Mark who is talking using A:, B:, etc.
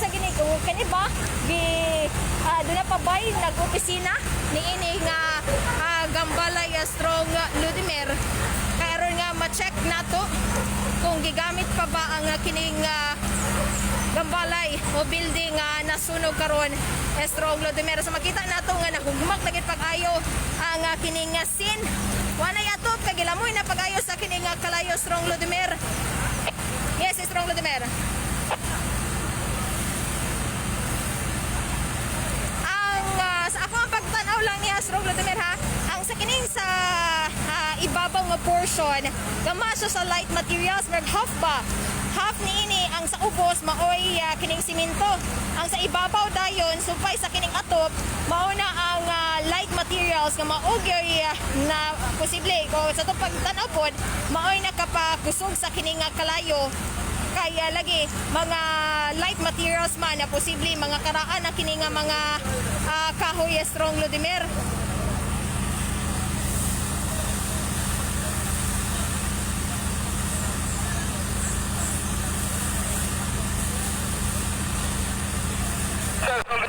A: gini ko kani ba gi doon na pabay nag-opisina ni ini nga Gambalay Strong Ludimer karon nga ma-check nato kung gigamit pa ba ang kining Gambalay o building nasunog karon Strong Ludimer. So makita nato nga nahugmak lagi pag-ayo ang kining scene. Wala yato kagilamoy na pag-ayo sa kining kalayo Strong Ludimer. Yes, Strong Ludimer. Sa ako ang pagtanaw lang niya Strong Ludimer ha, ang sa kining sa ibabaw nga portion gamasyo sa light materials mag half niini ang sa ubos maoy kining simento, ang sa ibabaw dayon supay sa kining atop mao na ang light materials nga maugay na posible ko sa to pagtanaw pod maoy nakapakusog sa kining kalayo. Kaya lagi mga light materials man na posible mga karaan na kini nga mga kahoy Strong Ludimer.
B: Sir, from the